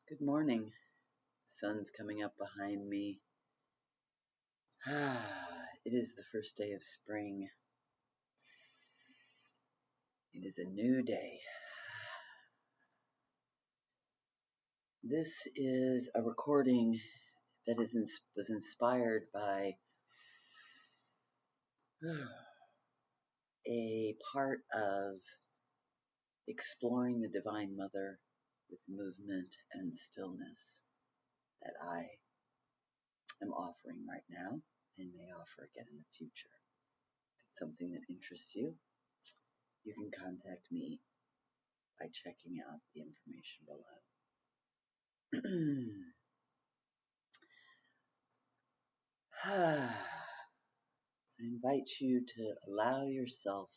Good morning. The sun's coming up behind me. It is the first day of spring. It is a new day. This is a recording that was inspired by a part of exploring the Divine Mother with movement and stillness that I am offering right now and may offer again in the future. If it's something that interests you, you can contact me by checking out the information below. So I invite you to allow yourself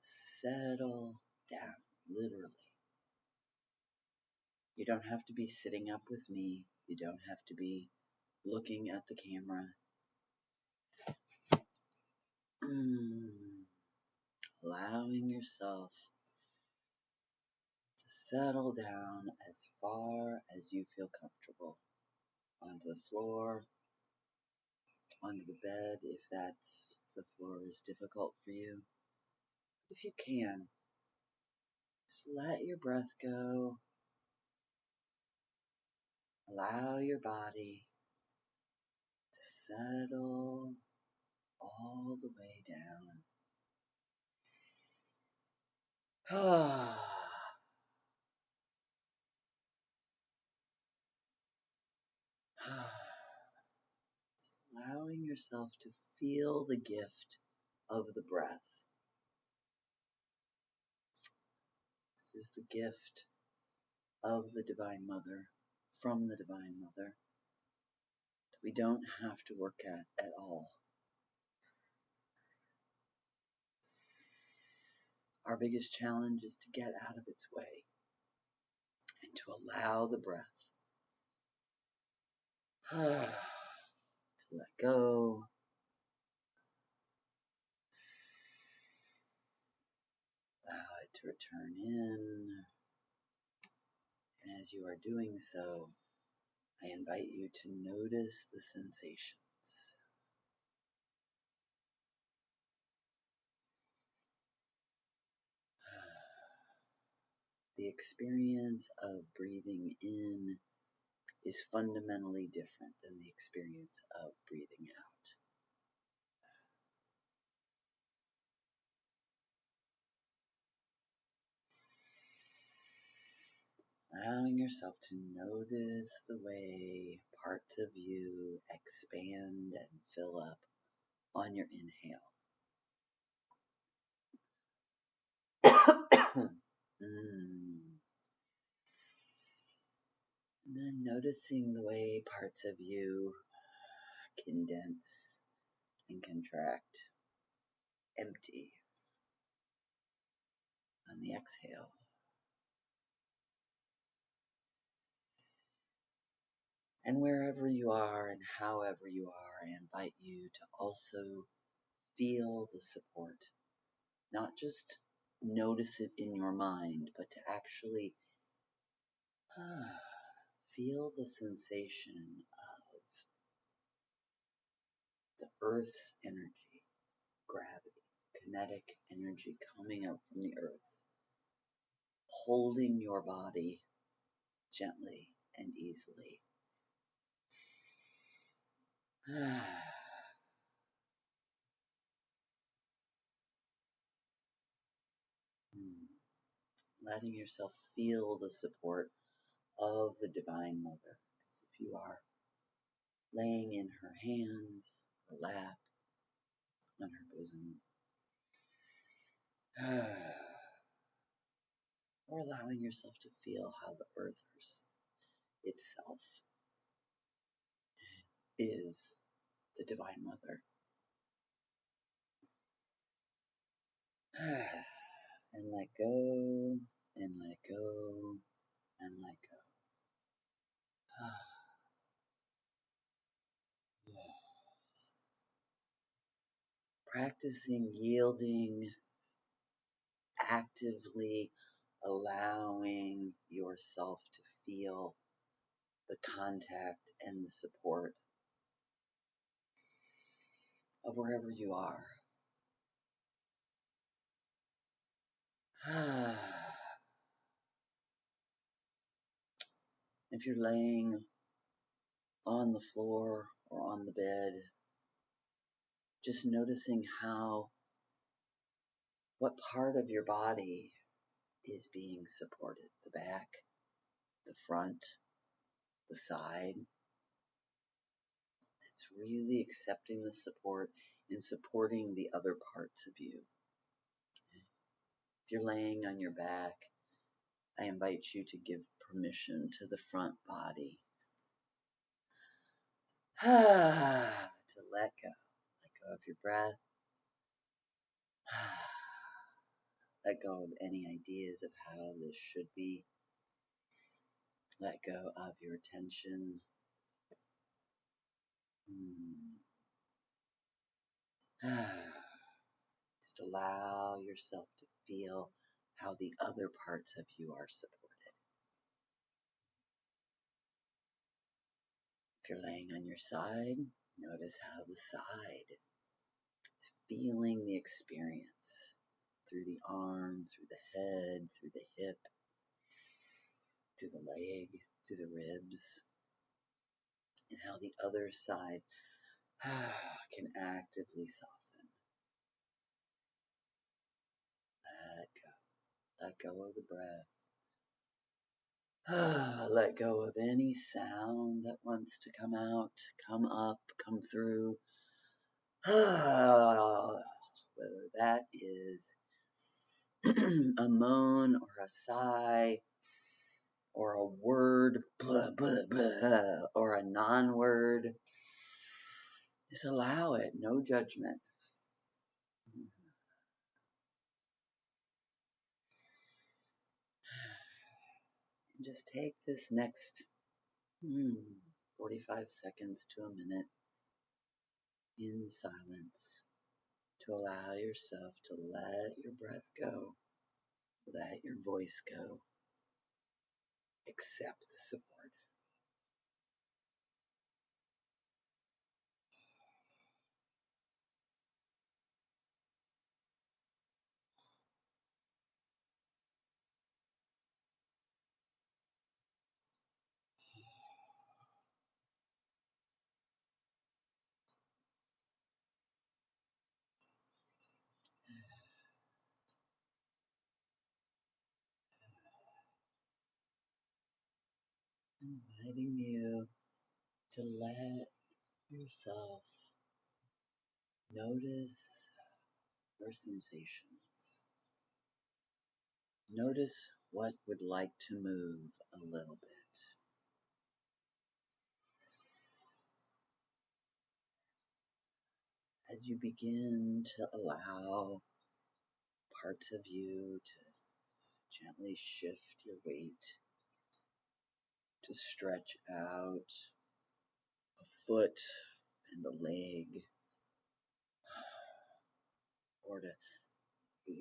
to settle down, literally. You don't have to be sitting up with me. You don't have to be looking at the camera. Allowing yourself to settle down as far as you feel comfortable. Onto the floor, onto the bed if the floor is difficult for you. If you can, just let your breath go. Allow your body to settle all the way down. Just allowing yourself to feel the gift of the breath. This is the gift of the Divine Mother, from the Divine Mother, that we don't have to work at all. Our biggest challenge is to get out of its way and to allow the breath to let go, allow it to return in. And as you are doing so, I invite you to notice the sensations. The experience of breathing in is fundamentally different than the experience of breathing out. Allowing yourself to notice the way parts of you expand and fill up on your inhale. And then noticing the way parts of you condense and contract, empty on the exhale. And wherever you are and however you are, I invite you to also feel the support. Not just notice it in your mind, but to actually feel the sensation of the Earth's energy, gravity, kinetic energy coming up from the Earth, holding your body gently and easily. Letting yourself feel the support of the Divine Mother, as if you are laying in her hands, her lap, on her bosom, or allowing yourself to feel how the earth itself is the Divine Mother. And let go, and let go, and let go. Practicing yielding actively allowing yourself to feel the contact and the support of wherever you are. If you're laying on the floor or on the bed, just noticing what part of your body is being supported. The back, the front, the side. It's really accepting the support and supporting the other parts of you. If you're laying on your back, I invite you to give permission to the front body to let go. Let go of your breath. Let go of any ideas of how this should be. Let go of your tension. Just allow yourself to feel how the other parts of you are supported. If you're laying on your side, notice how the side is feeling the experience through the arm, through the head, through the hip, through the leg, through the ribs, and how the other side can actively soften. Let go. Let go of the breath. Let go of any sound that wants to come out, come up, come through. Whether that is a moan or a sigh or a word blah, blah, blah, or a non-word. Just allow it, no judgment. And just take this next 45 seconds to a minute in silence to allow yourself to let your breath go, let your voice go, accept the support. Inviting you to let yourself notice your sensations. Notice what would like to move a little bit. As you begin to allow parts of you to gently shift your weight, to stretch out a foot and a leg, or to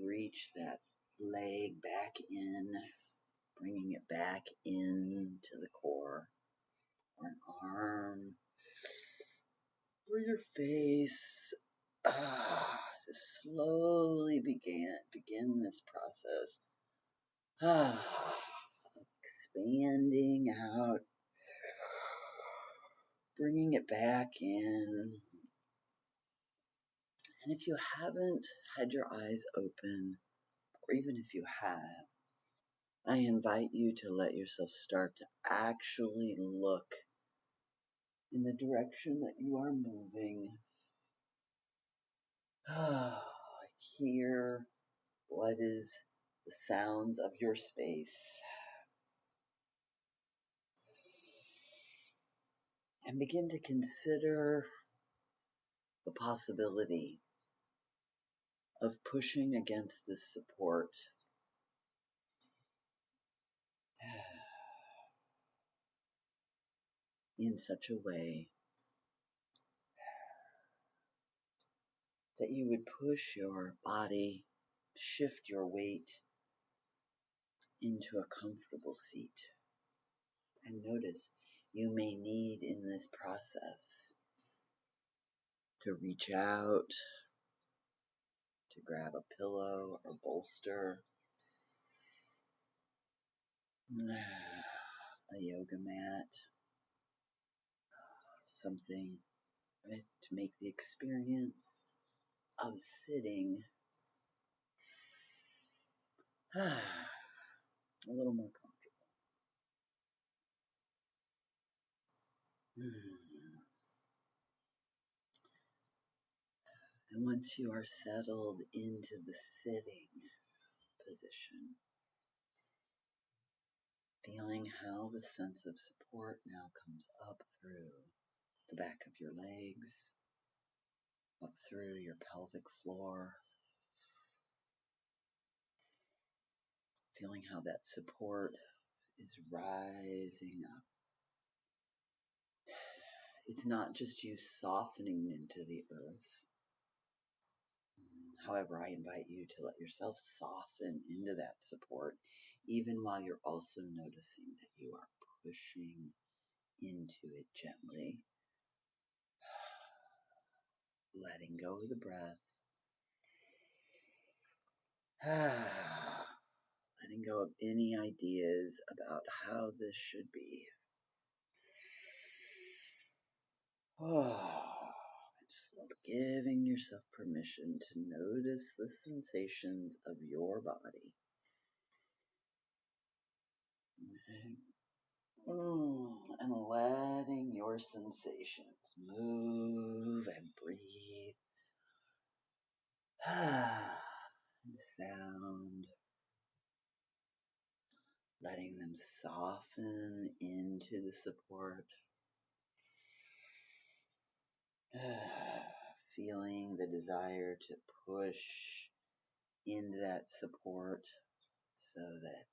reach that leg back in, bringing it back into the core, or an arm, or your face. Just slowly begin this process. Expanding out, bringing it back in. And if you haven't had your eyes open, or even if you have, I invite you to let yourself start to actually look in the direction that you are moving. Hear what is the sounds of your space. And begin to consider the possibility of pushing against this support in such a way that you would push your body, shift your weight into a comfortable seat. And notice you may need in this process to reach out, to grab a pillow or bolster, a yoga mat, something, right, to make the experience of sitting a little more comfortable. And once you are settled into the sitting position, feeling how the sense of support now comes up through the back of your legs, up through your pelvic floor, feeling how that support is rising up. It's not just you softening into the earth. However, I invite you to let yourself soften into that support, even while you're also noticing that you are pushing into it gently, letting go of the breath, letting go of any ideas about how this should be. Just giving yourself permission to notice the sensations of your body. And letting your sensations move and breathe. And sound. Letting them soften into the support. Feeling the desire to push into that support so that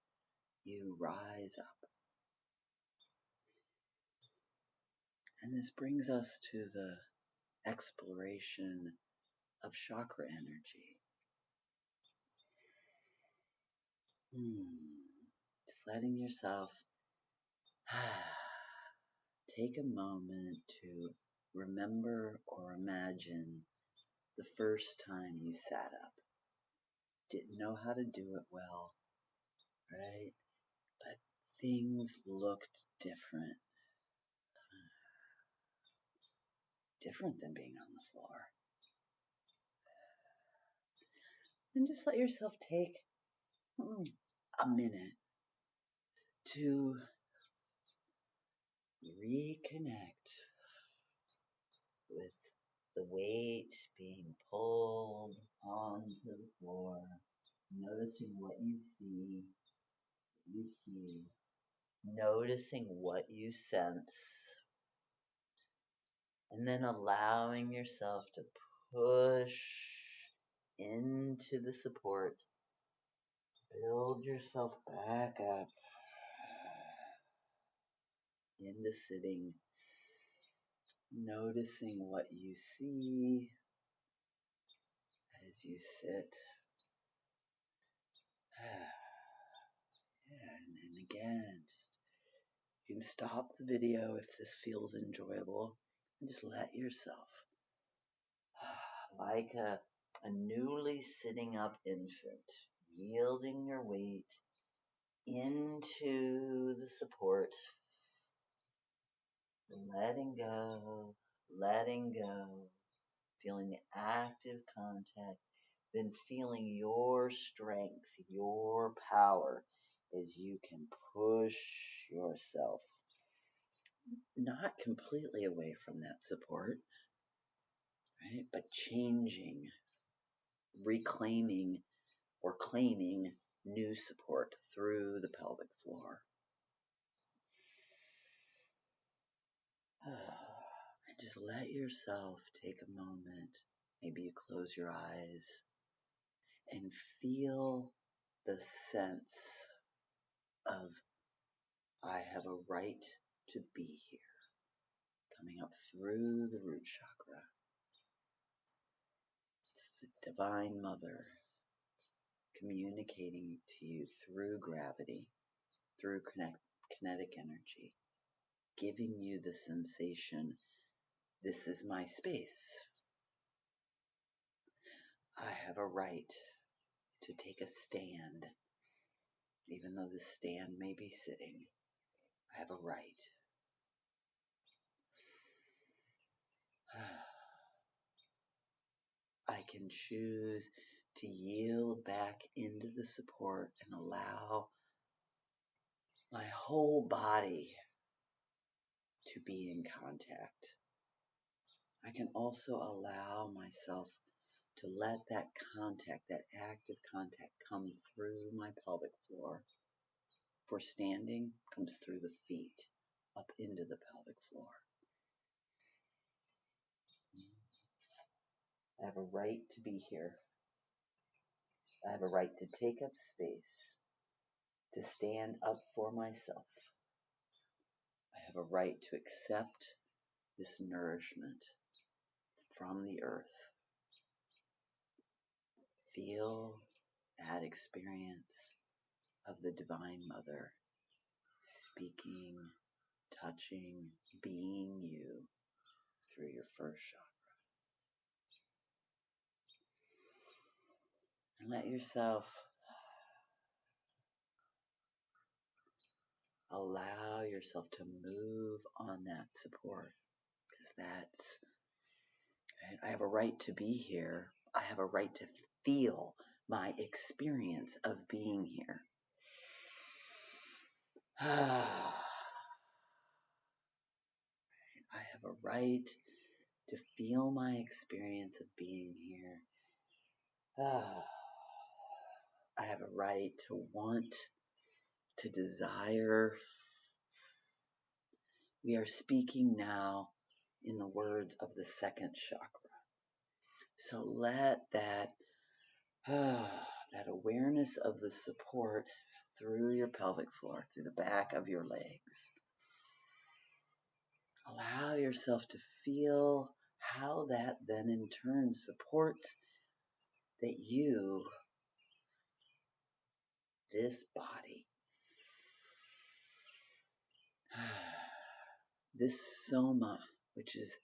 you rise up. And this brings us to the exploration of chakra energy. Just letting yourself take a moment to remember or imagine the first time you sat up. Didn't know how to do it well, right? But things looked different. Different than being on the floor. And just let yourself take a minute to reconnect with the weight being pulled onto the floor, noticing what you see, what you hear, noticing what you sense, and then allowing yourself to push into the support, build yourself back up into sitting, noticing what you see as you sit. And again, just you can stop the video if this feels enjoyable and just let yourself, like a newly sitting up infant, yielding your weight into the support, letting go, feeling the active contact, then feeling your strength, your power as you can push yourself not completely away from that support, right? But changing, reclaiming, or claiming new support through the pelvic floor. And just let yourself take a moment. Maybe you close your eyes and feel the sense of I have a right to be here, coming up through the root chakra. It's the Divine Mother communicating to you through gravity, through kinetic energy, giving you the sensation, this is my space. I have a right to take a stand, even though the stand may be sitting. I have a right. I can choose to yield back into the support and allow my whole body to be in contact. I can also allow myself to let that contact, that active contact, come through my pelvic floor. For standing, comes through the feet, up into the pelvic floor. I have a right to be here. I have a right to take up space, to stand up for myself. I have a right to accept this nourishment from the earth. Feel that experience of the Divine Mother speaking, touching, being you through your first chakra. And let yourself allow yourself to move on that support, because that's, I have a right to be here. I have a right to feel my experience of being here. I have a right to feel my experience of being here. I have a right to want, to desire. We are speaking now in the words of the second chakra. So let that awareness of the support through your pelvic floor, through the back of your legs. Allow yourself to feel how that then in turn supports that you, this body, this soma, which is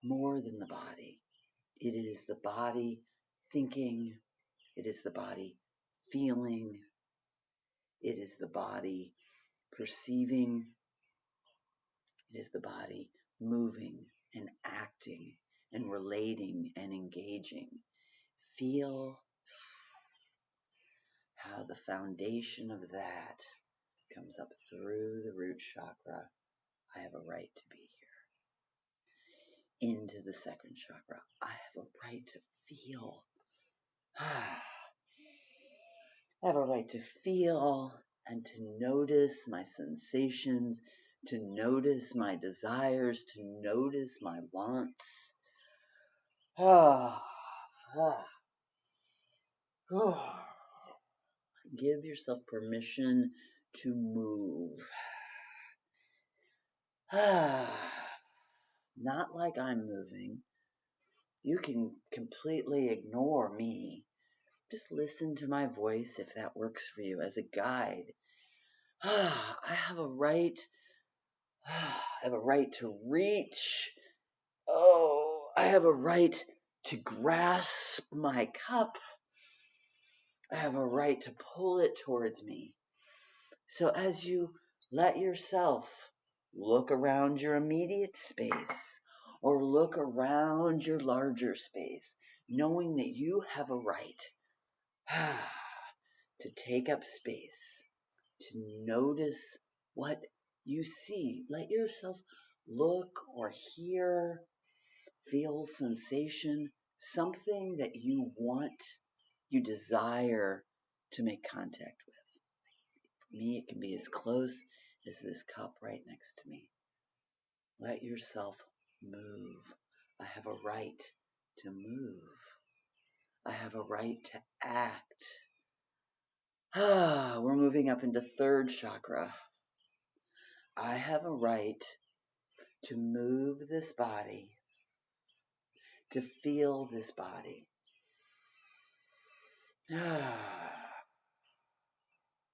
more than the body. It is the body thinking, it is the body feeling, it is the body perceiving, it is the body moving and acting and relating and engaging. Feel how the foundation of that comes up through the root chakra. I have a right to be here. Into the second chakra. I have a right to feel. I have a right to feel and to notice my sensations, to notice my desires, to notice my wants. Give yourself permission to move. Not like I'm moving. You can completely ignore me. Just listen to my voice if that works for you as a guide. I have a right. I have a right to reach. Oh, I have a right to grasp my cup. I have a right to pull it towards me. So as you let yourself look around your immediate space or look around your larger space, knowing that you have a right to take up space, to notice what you see. Let yourself look or hear, feel sensation, something that you want, you desire to make contact with. For me, it can be as close as this cup right next to me. Let yourself move. I have a right to move. I have a right to act. We're moving up into third chakra. I have a right to move this body, to feel this body.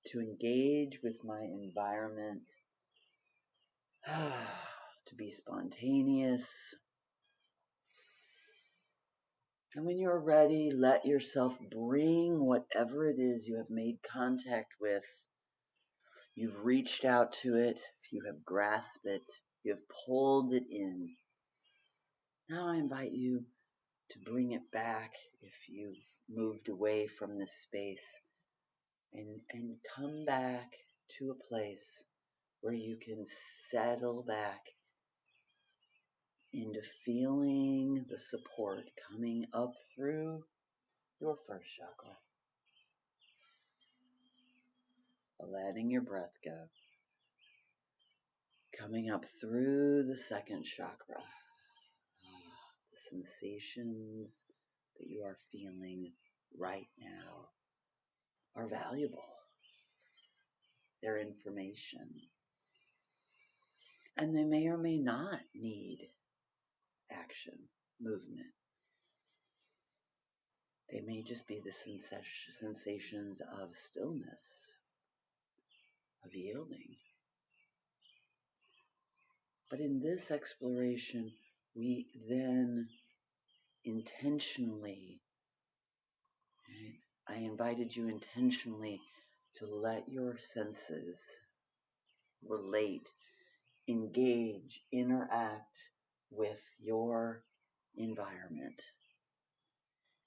to engage with my environment, to be spontaneous. And when you're ready, let yourself bring whatever it is you have made contact with. You've reached out to it, you have grasped it, you have pulled it in. Now I invite you to bring it back if you've moved away from this space, and come back to a place where you can settle back into feeling the support coming up through your first chakra. Letting your breath go. Coming up through the second chakra. The sensations that you are feeling right now are valuable. They're information. And they may or may not need action, movement. They may just be the sensations of stillness, of yielding. But in this exploration, we then intentionally, I invited you intentionally to let your senses relate, engage, interact with your environment,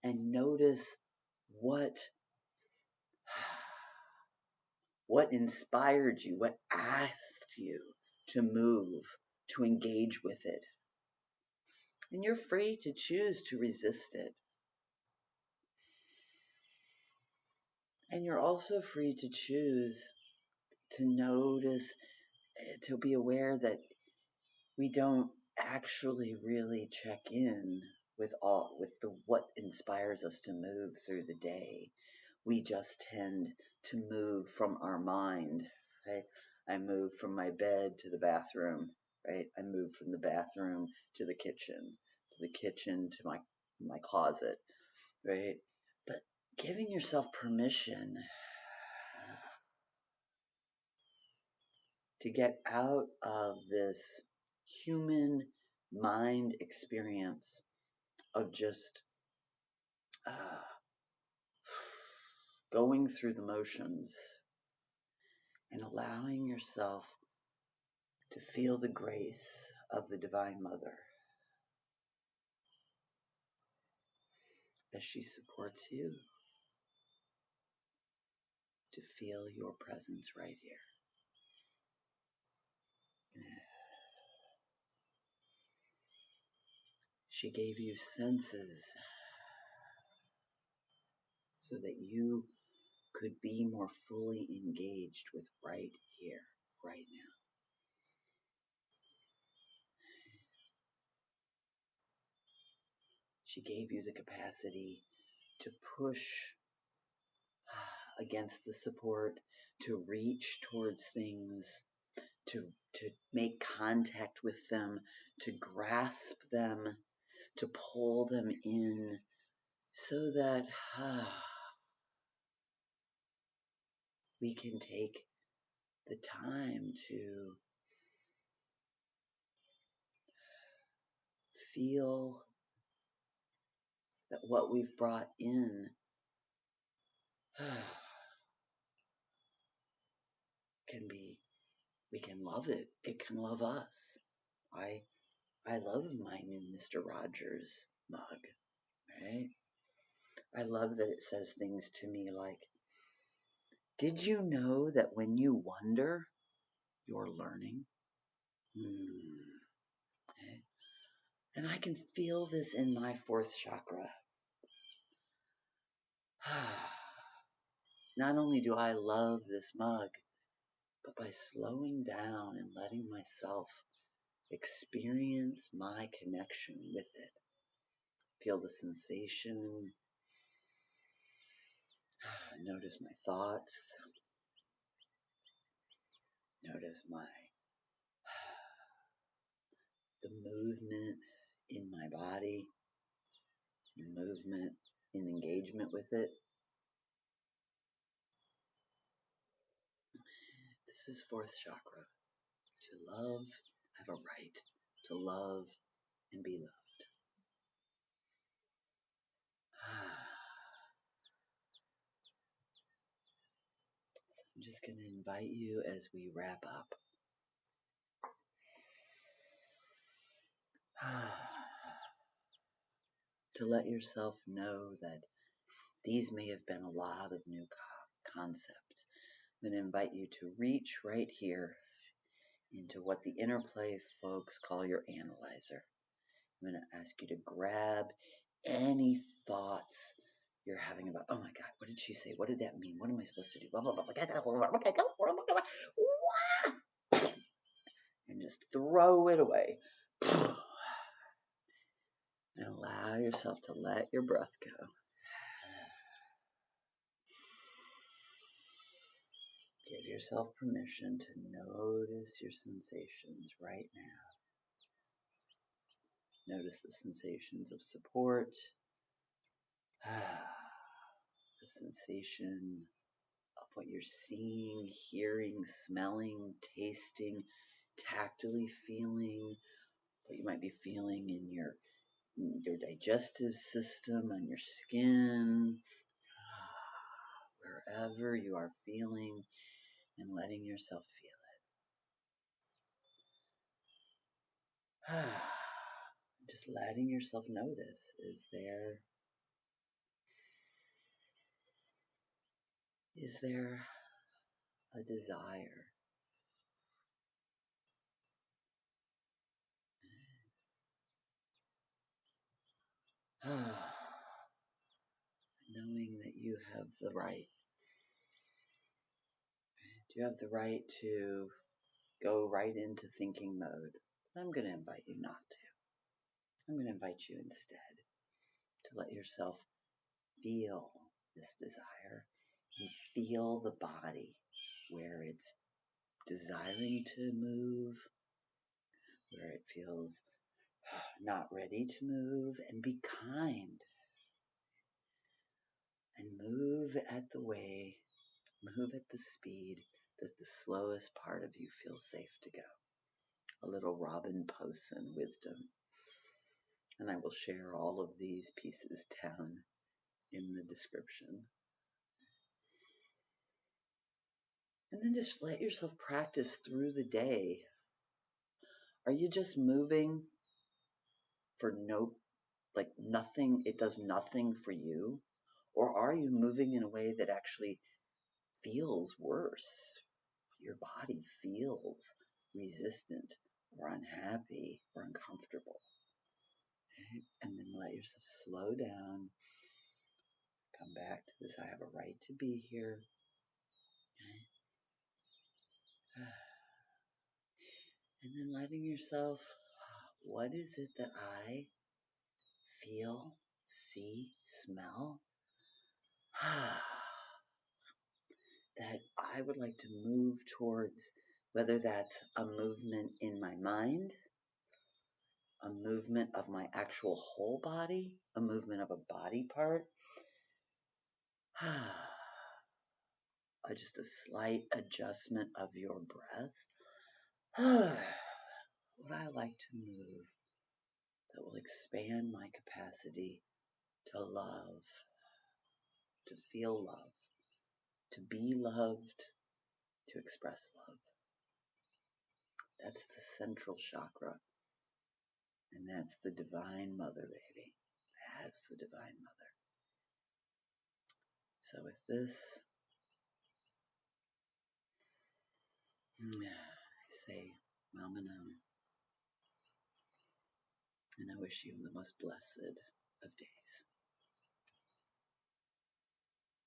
and notice what inspired you, what asked you to move, to engage with it. And you're free to choose to resist it. And you're also free to choose to notice, to be aware that we don't actually really check in with what inspires us to move through the day. We just tend to move from our mind, right? I move from my bed to the bathroom, right? I move from the bathroom to the kitchen to my closet, right? But giving yourself permission to get out of this human mind experience of just going through the motions and allowing yourself to feel the grace of the Divine Mother as she supports you to feel your presence right here. She gave you senses so that you could be more fully engaged with right here, right now. She gave you the capacity to push against the support, to reach towards things, to make contact with them, to grasp them, to pull them in, so that we can take the time to feel that what we've brought in we can love it. It can love us. I love my new Mr. Rogers mug, right? I love that it says things to me like, did you know that when you wonder, you're learning? Okay. And I can feel this in my fourth chakra. Not only do I love this mug, but by slowing down and letting myself experience my connection with it, feel the sensation, notice my thoughts, notice the movement in my body, the movement in engagement with it. This is fourth chakra. To love, have a right to love and be loved. So I'm just going to invite you as we wrap up. To let yourself know that these may have been a lot of new concepts. I'm going to invite you to reach right here into what the inner play folks call your analyzer. I'm going to ask you to grab any thoughts you're having about, oh my God, what did she say? What did that mean? What am I supposed to do? Blah, blah, blah, and just throw it away. And allow yourself to let your breath go. Give yourself permission to notice your sensations right now. Notice the sensations of support, the sensation of what you're seeing, hearing, smelling, tasting, tactily feeling, what you might be feeling in your digestive system, on your skin, wherever you are feeling, and letting yourself feel it. Just letting yourself notice, is there a desire? Knowing that you have the right. Do you have the right to go right into thinking mode? I'm going to invite you not to. I'm going to invite you instead to let yourself feel this desire and feel the body where it's desiring to move, where it feels not ready to move, and be kind and move at the speed that the slowest part of you feels safe to go. A little Robin Posen wisdom. And I will share all of these pieces down in the description. And then just let yourself practice through the day. Are you just moving for nothing, it does nothing for you? Or are you moving in a way that actually feels worse? Your body feels resistant or unhappy or uncomfortable. Okay? And then let yourself slow down. Come back to this, I have a right to be here. And then letting yourself, what is it that I feel, see, smell? That I would like to move towards, whether that's a movement in my mind, a movement of my actual whole body, a movement of a body part, just a slight adjustment of your breath. Would I like to move that will expand my capacity to love, to feel love, to be loved, to express love? That's the central chakra. And that's the Divine Mother, baby. That's the Divine Mother. So with this, I say Mama Nam. And I wish you the most blessed of days.